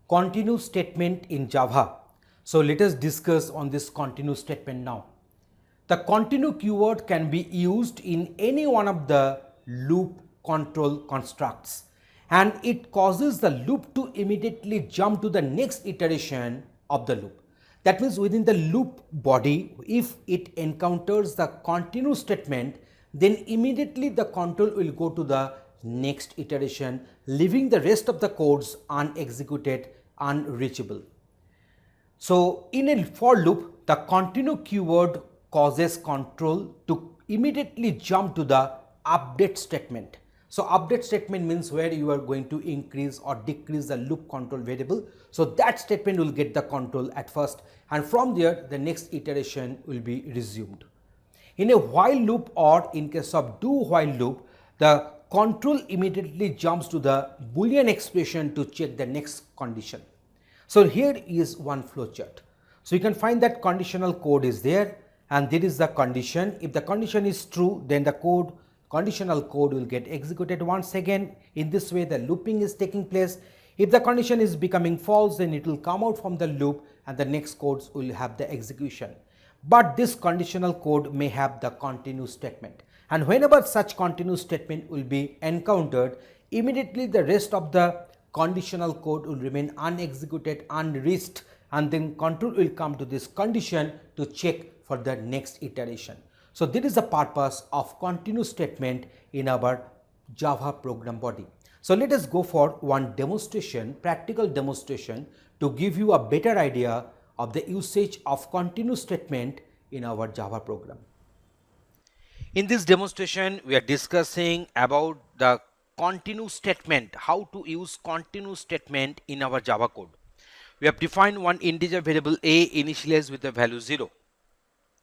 continue statement in Java. So let us discuss on this continue statement now. The continue keyword can be used in any one of the loop control constructs, and it causes the loop to immediately jump to the next iteration of the loop. That means within the loop body, if it encounters the continue statement, then immediately the control will go to the next iteration, leaving the rest of the codes unexecuted, unreachable. So in a for loop, the continue keyword causes control to immediately jump to the update statement. So update statement means where you are going to increase or decrease the loop control variable. So that statement will get the control at first, and from there the next iteration will be resumed. In a while loop, or in case of do while loop, the control immediately jumps to the Boolean expression to check the next condition. So here is one flowchart. So you can find that conditional code is there, and there is the condition. If the condition is true, then the conditional code will get executed once again. In this way the looping is taking place. If the condition is becoming false, then it will come out from the loop and the next codes will have the execution. But this conditional code may have the continue statement, and whenever such continue statement will be encountered, immediately the rest of the conditional code will remain unexecuted, unreached, and then control will come to this condition to check for the next iteration. So this is the purpose of continue statement in our Java program body. So let us go for one demonstration, practical demonstration, to give you a better idea of the usage of continue statement in our Java program. In this demonstration, we are discussing about the continue statement, how to use continue statement in our Java code. We have defined one integer variable a initialized with the value 0.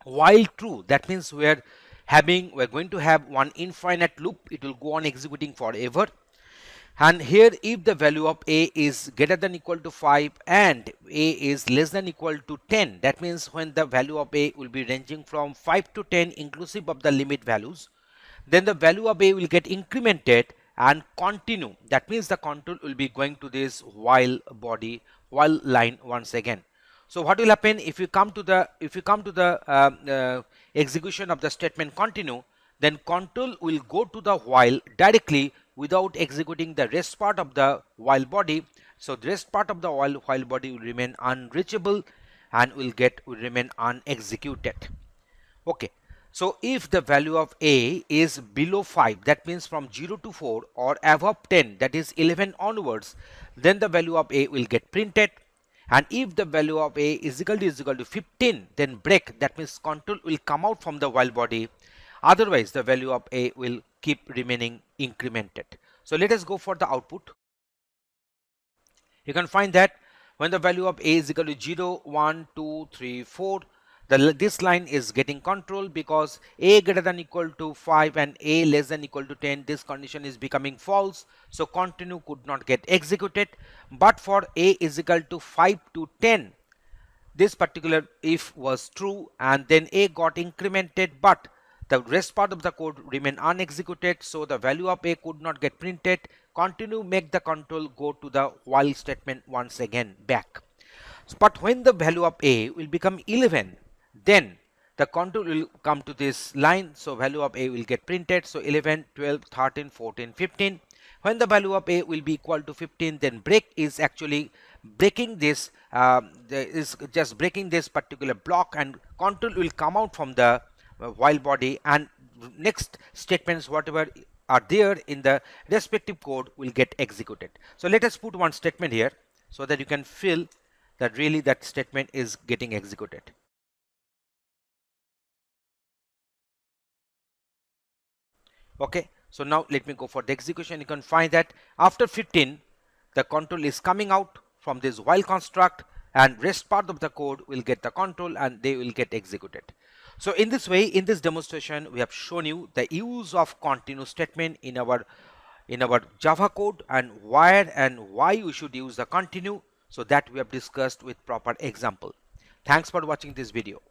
While true, that means we are going to have one infinite loop. It will go on executing forever. And here, if the value of a is greater than equal to 5 and a is less than equal to 10, that means when the value of a will be ranging from 5 to 10 inclusive of the limit values, then the value of a will get incremented and continue. That means the control will be going to this while body, while line once again. So what will happen if you come to the execution of the statement continue, then control will go to the while directly without executing the rest part of the while body. So the rest part of the while body will remain unreachable and will remain unexecuted. Okay. So if the value of a is below 5, that means from 0 to 4, or above 10, that is 11 onwards, then the value of a will get printed. And if the value of a is equal to 15, then break, that means control will come out from the while body. Otherwise the value of a will keep remaining incremented. So let us go for the output. You can find that when the value of a is equal to 0, 1, 2, 3, 4, this line is getting control, because a greater than equal to 5 and a less than equal to 10, this condition is becoming false, so continue could not get executed. But for a is equal to 5 to 10, this particular if was true, and then a got incremented, but the rest part of the code remain unexecuted, so the value of a could not get printed. Continue make the control go to the while statement once again back. But when the value of a will become 11, then the control will come to this line, so value of a will get printed. So 11, 12, 13, 14, 15. When the value of a will be equal to 15, then break is actually breaking this, breaking this particular block, and control will come out from the while body, and next statements whatever are there in the respective code will get executed. So let us put one statement here so that you can feel that really that statement is getting executed. Okay, so now let me go for the execution. You can find that after 15 the control is coming out from this while construct, and rest part of the code will get the control and they will get executed. So in this way, in this demonstration, we have shown you the use of continue statement in our Java code, and where and why we should use the continue, so that we have discussed with proper example. Thanks for watching this video.